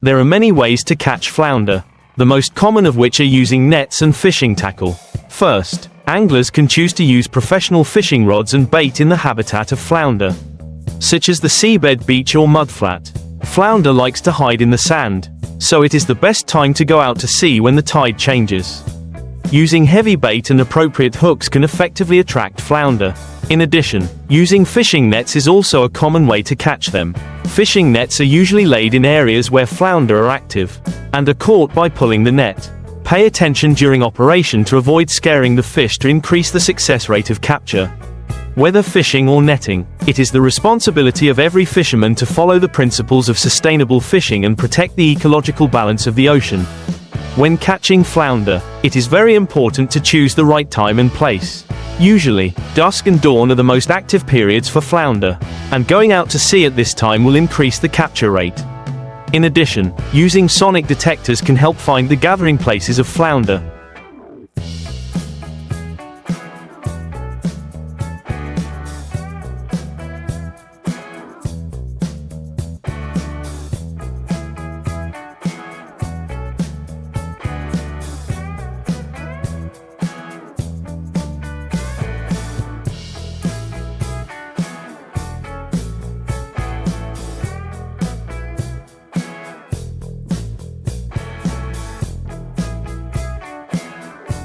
There are many ways to catch flounder, the most common of which are using nets and fishing tackle. First, anglers can choose to use professional fishing rods and bait in the habitat of flounder, such as the seabed, beach or mudflat. Flounder likes to hide in the sand, so it is the best time to go out to sea when the tide changes. Using heavy bait and appropriate hooks can effectively attract flounder. In addition, using fishing nets is also a common way to catch them. Fishing nets are usually laid in areas where flounder are active, and are caught by pulling the net. Pay attention during operation to avoid scaring the fish to increase the success rate of capture. Whether fishing or netting, it is the responsibility of every fisherman to follow the principles of sustainable fishing and protect the ecological balance of the ocean. When catching flounder, it is very important to choose the right time and place. Usually, dusk and dawn are the most active periods for flounder, and going out to sea at this time will increase the capture rate. In addition, using sonic detectors can help find the gathering places of flounder.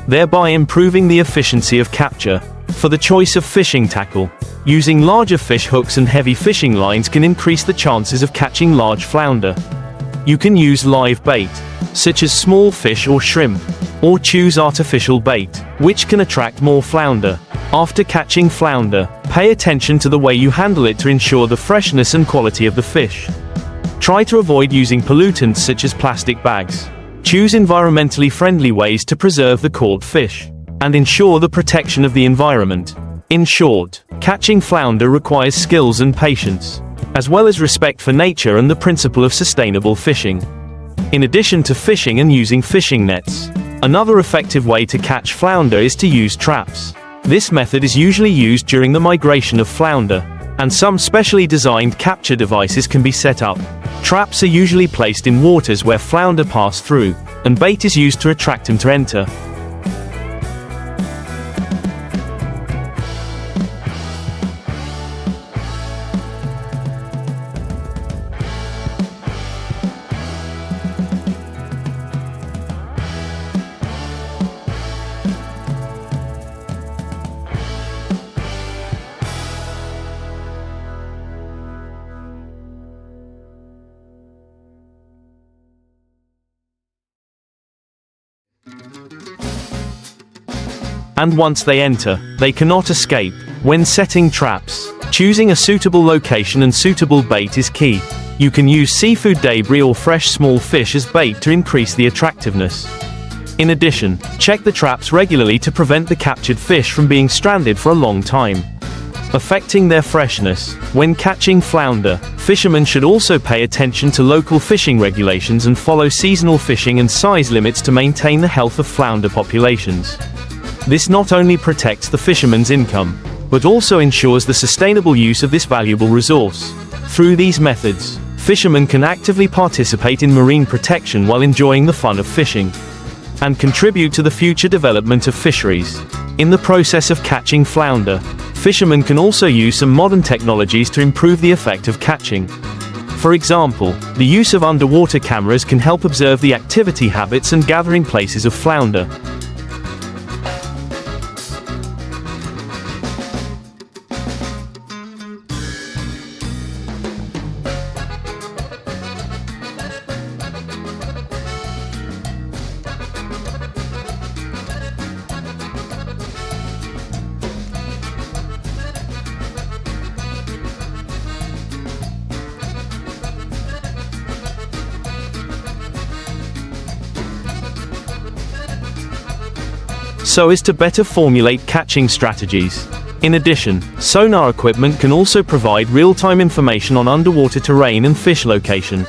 Thereby improving the efficiency of capture. For the choice of fishing tackle, using larger fish hooks and heavy fishing lines can increase the chances of catching large flounder. You can use live bait, such as small fish or shrimp, or choose artificial bait, which can attract more flounder. After catching flounder, pay attention to the way you handle it to ensure the freshness and quality of the fish. Try to avoid using pollutants such as plastic bags. Choose environmentally friendly ways to preserve the caught fish, and ensure the protection of the environment. In short, catching flounder requires skills and patience, as well as respect for nature and the principle of sustainable fishing. In addition to fishing and using fishing nets, another effective way to catch flounder is to use traps. This method is usually used during the migration of flounder, and some specially designed capture devices can be set up. Traps are usually placed in waters where flounder pass through, and bait is used to attract them to enter. And once they enter, they cannot escape. When setting traps, choosing a suitable location and suitable bait is key. You can use seafood debris or fresh small fish as bait to increase the attractiveness. In addition, check the traps regularly to prevent the captured fish from being stranded for a long time, affecting their freshness. When catching flounder, fishermen should also pay attention to local fishing regulations and follow seasonal fishing and size limits to maintain the health of flounder populations. This not only protects the fisherman's income, but also ensures the sustainable use of this valuable resource. Through these methods, fishermen can actively participate in marine protection while enjoying the fun of fishing, and contribute to the future development of fisheries. In the process of catching flounder, fishermen can also use some modern technologies to improve the effect of catching. For example, the use of underwater cameras can help observe the activity habits and gathering places of flounder. So as to better formulate catching strategies. In addition, sonar equipment can also provide real-time information on underwater terrain and fish location,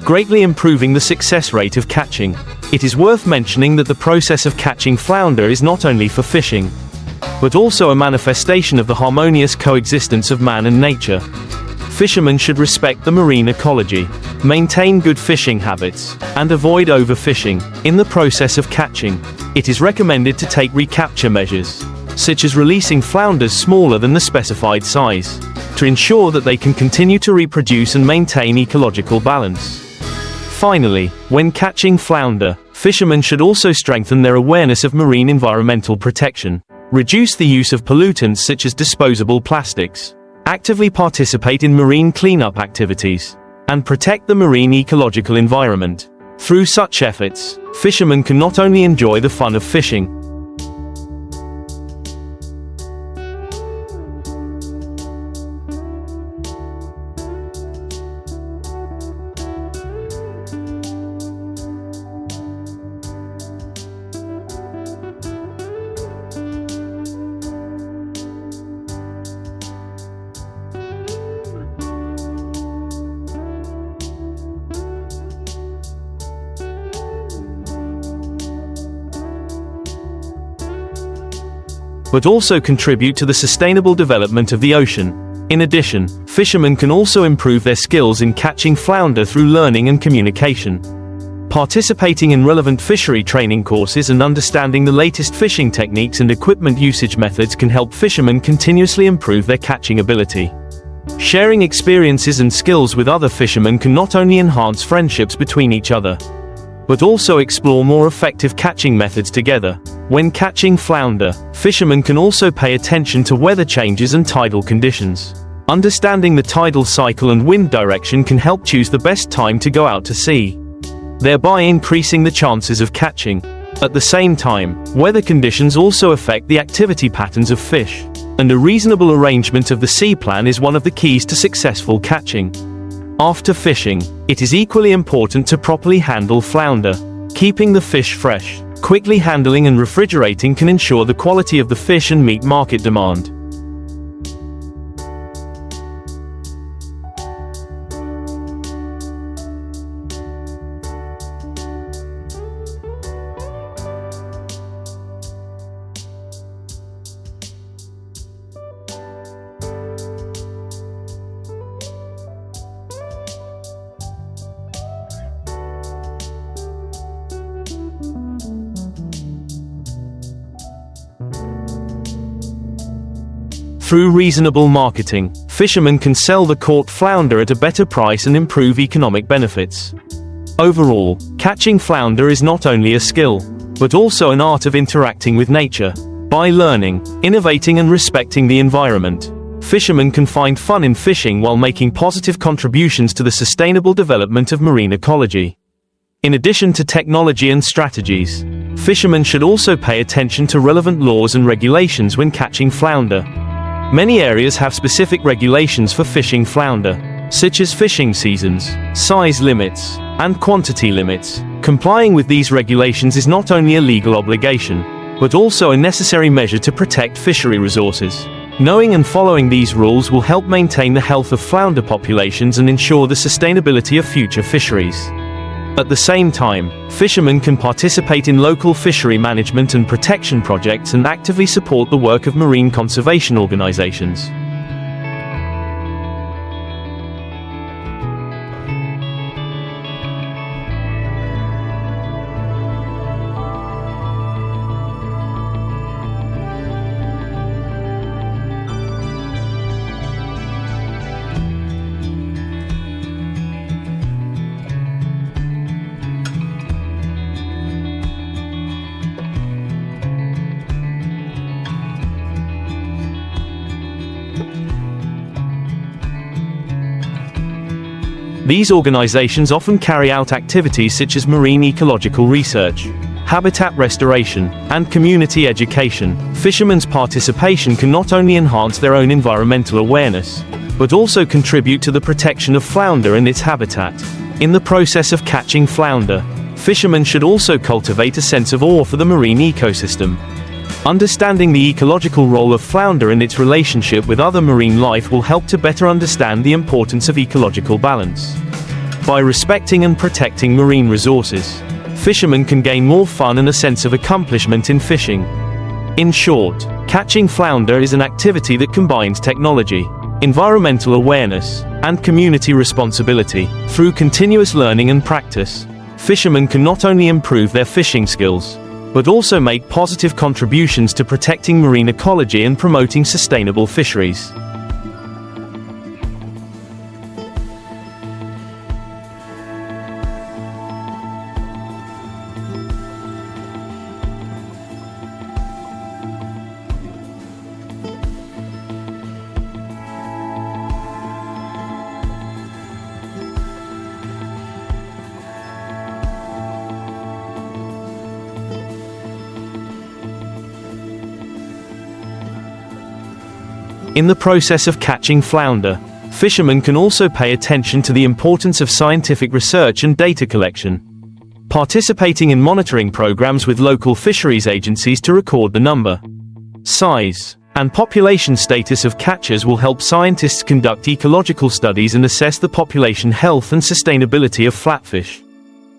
greatly improving the success rate of catching. It is worth mentioning that the process of catching flounder is not only for fishing, but also a manifestation of the harmonious coexistence of man and nature. Fishermen should respect the marine ecology, maintain good fishing habits, and avoid overfishing. In the process of catching, it is recommended to take recapture measures, such as releasing flounders smaller than the specified size, to ensure that they can continue to reproduce and maintain ecological balance. Finally, when catching flounder, fishermen should also strengthen their awareness of marine environmental protection, reduce the use of pollutants such as disposable plastics, actively participate in marine cleanup activities, and protect the marine ecological environment. Through such efforts, fishermen can not only enjoy the fun of fishing, but also contribute to the sustainable development of the ocean. In addition, fishermen can also improve their skills in catching flounder through learning and communication. Participating in relevant fishery training courses and understanding the latest fishing techniques and equipment usage methods can help fishermen continuously improve their catching ability. Sharing experiences and skills with other fishermen can not only enhance friendships between each other, but also explore more effective catching methods together. When catching flounder, fishermen can also pay attention to weather changes and tidal conditions. Understanding the tidal cycle and wind direction can help choose the best time to go out to sea, thereby increasing the chances of catching. At the same time, weather conditions also affect the activity patterns of fish, and a reasonable arrangement of the sea plan is one of the keys to successful catching. After fishing, it is equally important to properly handle flounder. Keeping the fish fresh, quickly handling and refrigerating can ensure the quality of the fish and meet market demand. Through reasonable marketing, fishermen can sell the caught flounder at a better price and improve economic benefits. Overall, catching flounder is not only a skill, but also an art of interacting with nature. By learning, innovating and respecting the environment, fishermen can find fun in fishing while making positive contributions to the sustainable development of marine ecology. In addition to technology and strategies, fishermen should also pay attention to relevant laws and regulations when catching flounder. Many areas have specific regulations for fishing flounder, such as fishing seasons, size limits, and quantity limits. Complying with these regulations is not only a legal obligation, but also a necessary measure to protect fishery resources. Knowing and following these rules will help maintain the health of flounder populations and ensure the sustainability of future fisheries. At the same time, fishermen can participate in local fishery management and protection projects and actively support the work of marine conservation organizations. These organizations often carry out activities such as marine ecological research, habitat restoration, and community education. Fishermen's participation can not only enhance their own environmental awareness, but also contribute to the protection of flounder and its habitat. In the process of catching flounder, fishermen should also cultivate a sense of awe for the marine ecosystem. Understanding the ecological role of flounder and its relationship with other marine life will help to better understand the importance of ecological balance. By respecting and protecting marine resources, fishermen can gain more fun and a sense of accomplishment in fishing. In short, catching flounder is an activity that combines technology, environmental awareness, and community responsibility. Through continuous learning and practice, fishermen can not only improve their fishing skills, but also make positive contributions to protecting marine ecology and promoting sustainable fisheries. In the process of catching flounder, fishermen can also pay attention to the importance of scientific research and data collection. Participating in monitoring programs with local fisheries agencies to record the number, size, and population status of catches will help scientists conduct ecological studies and assess the population health and sustainability of flatfish.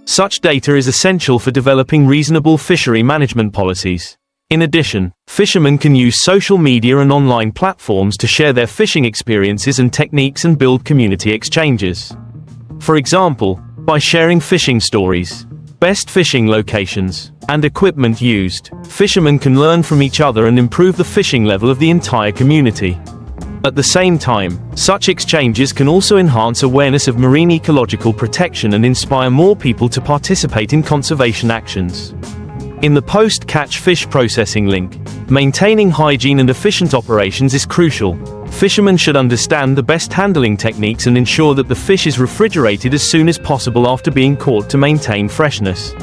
Such data is essential for developing reasonable fishery management policies. In addition, fishermen can use social media and online platforms to share their fishing experiences and techniques and build community exchanges. For example, by sharing fishing stories, best fishing locations, and equipment used, fishermen can learn from each other and improve the fishing level of the entire community. At the same time, such exchanges can also enhance awareness of marine ecological protection and inspire more people to participate in conservation actions. In the post-catch fish processing link, maintaining hygiene and efficient operations is crucial. Fishermen should understand the best handling techniques and ensure that the fish is refrigerated as soon as possible after being caught to maintain freshness.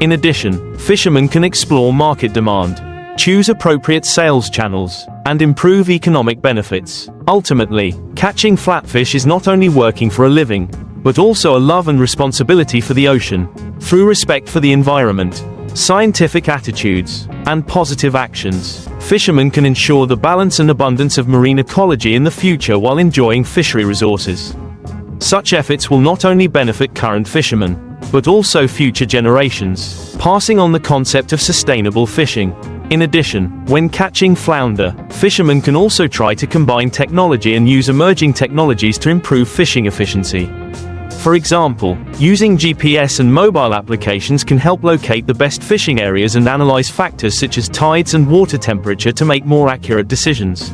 In addition, fishermen can explore market demand, choose appropriate sales channels, and improve economic benefits. Ultimately, catching flatfish is not only working for a living, but also a love and responsibility for the ocean. Through respect for the environment, scientific attitudes, and positive actions, fishermen can ensure the balance and abundance of marine ecology in the future while enjoying fishery resources. Such efforts will not only benefit current fishermen, but also future generations, passing on the concept of sustainable fishing. In addition, when catching flounder, fishermen can also try to combine technology and use emerging technologies to improve fishing efficiency. For example, using GPS and mobile applications can help locate the best fishing areas and analyze factors such as tides and water temperature to make more accurate decisions.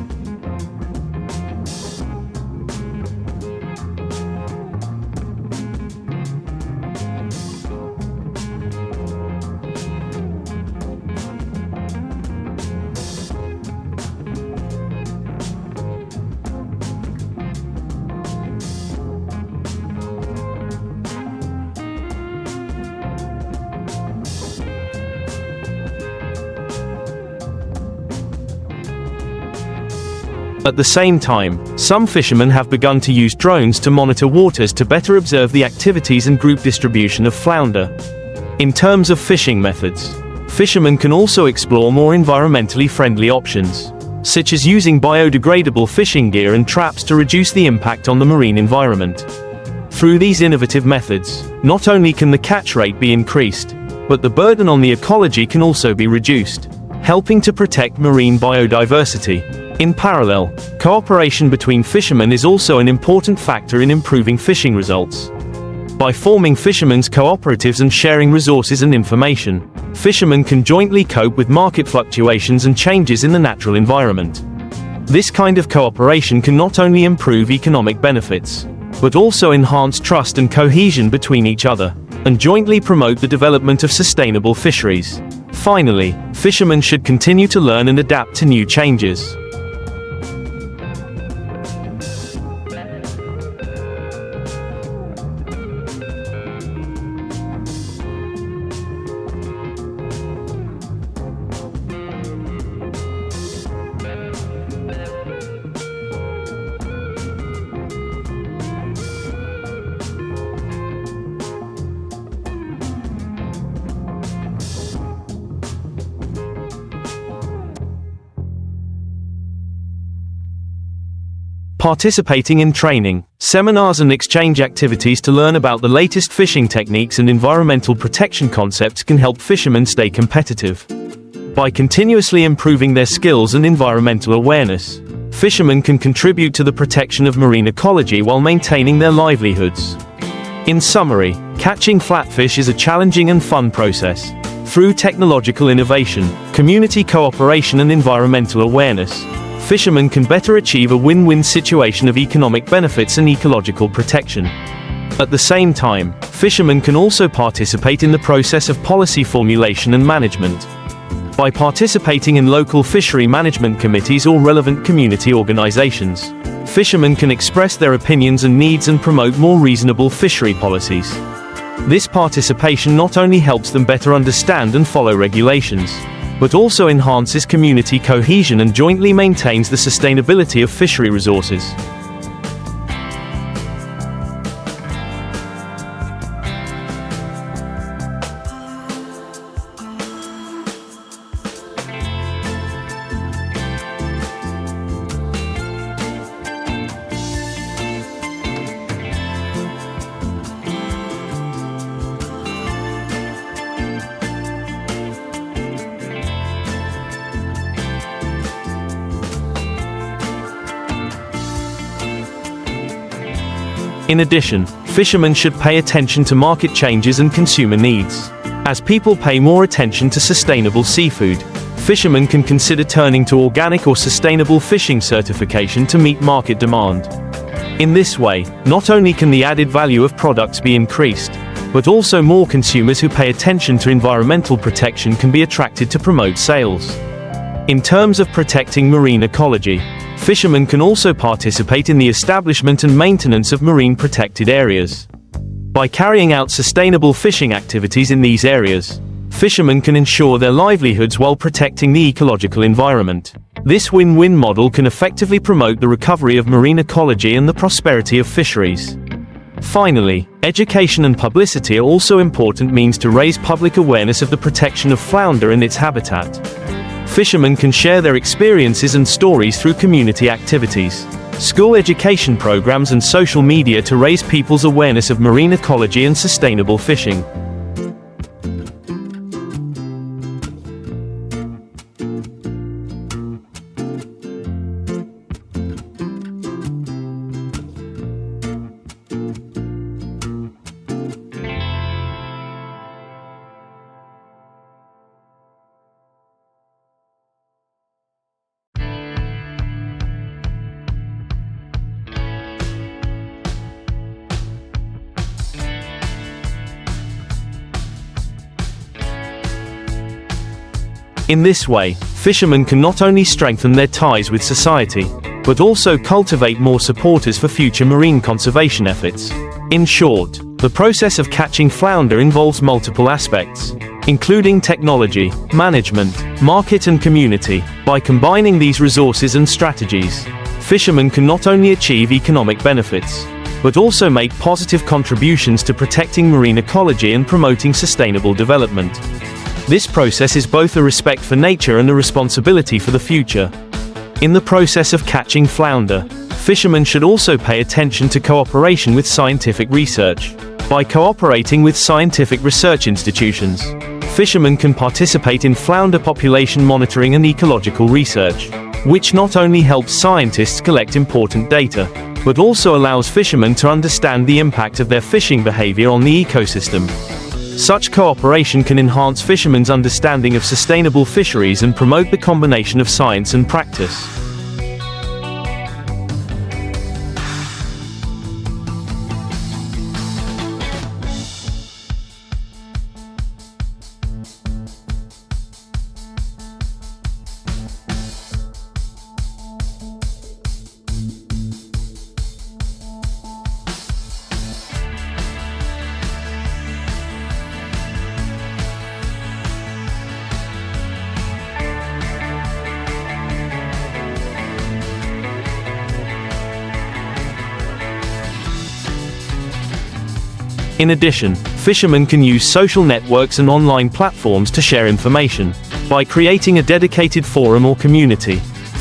At the same time, some fishermen have begun to use drones to monitor waters to better observe the activities and group distribution of flounder. In terms of fishing methods, fishermen can also explore more environmentally friendly options, such as using biodegradable fishing gear and traps to reduce the impact on the marine environment. Through these innovative methods, not only can the catch rate be increased, but the burden on the ecology can also be reduced, helping to protect marine biodiversity. In parallel, cooperation between fishermen is also an important factor in improving fishing results. By forming fishermen's cooperatives and sharing resources and information, fishermen can jointly cope with market fluctuations and changes in the natural environment. This kind of cooperation can not only improve economic benefits, but also enhance trust and cohesion between each other, and jointly promote the development of sustainable fisheries. Finally, fishermen should continue to learn and adapt to new changes. Participating in training, seminars and exchange activities to learn about the latest fishing techniques and environmental protection concepts can help fishermen stay competitive. By continuously improving their skills and environmental awareness, fishermen can contribute to the protection of marine ecology while maintaining their livelihoods. In summary, catching flatfish is a challenging and fun process. Through technological innovation, community cooperation and environmental awareness, fishermen can better achieve a win-win situation of economic benefits and ecological protection. At the same time, fishermen can also participate in the process of policy formulation and management. By participating in local fishery management committees or relevant community organizations, fishermen can express their opinions and needs and promote more reasonable fishery policies. This participation not only helps them better understand and follow regulations, but also enhances community cohesion and jointly maintains the sustainability of fishery resources. In addition, fishermen should pay attention to market changes and consumer needs. As people pay more attention to sustainable seafood, fishermen can consider turning to organic or sustainable fishing certification to meet market demand. In this way, not only can the added value of products be increased, but also more consumers who pay attention to environmental protection can be attracted to promote sales. In terms of protecting marine ecology, fishermen can also participate in the establishment and maintenance of marine protected areas. By carrying out sustainable fishing activities in these areas, fishermen can ensure their livelihoods while protecting the ecological environment. This win-win model can effectively promote the recovery of marine ecology and the prosperity of fisheries. Finally, education and publicity are also important means to raise public awareness of the protection of flounder and its habitat. Fishermen can share their experiences and stories through community activities, school education programs and social media to raise people's awareness of marine ecology and sustainable fishing. In this way, fishermen can not only strengthen their ties with society, but also cultivate more supporters for future marine conservation efforts. In short, the process of catching flounder involves multiple aspects, including technology, management, market and community. By combining these resources and strategies, fishermen can not only achieve economic benefits, but also make positive contributions to protecting marine ecology and promoting sustainable development. This process is both a respect for nature and a responsibility for the future. In the process of catching flounder, fishermen should also pay attention to cooperation with scientific research. By cooperating with scientific research institutions, fishermen can participate in flounder population monitoring and ecological research, which not only helps scientists collect important data, but also allows fishermen to understand the impact of their fishing behavior on the ecosystem. Such cooperation can enhance fishermen's understanding of sustainable fisheries and promote the combination of science and practice. In addition, fishermen can use social networks and online platforms to share information. By creating a dedicated forum or community,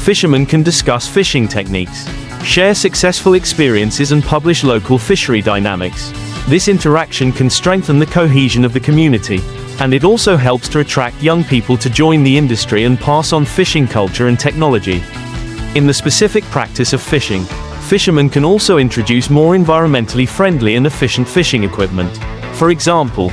fishermen can discuss fishing techniques, share successful experiences and publish local fishery dynamics. This interaction can strengthen the cohesion of the community, and it also helps to attract young people to join the industry and pass on fishing culture and technology. In the specific practice of fishing, fishermen can also introduce more environmentally friendly and efficient fishing equipment. For example,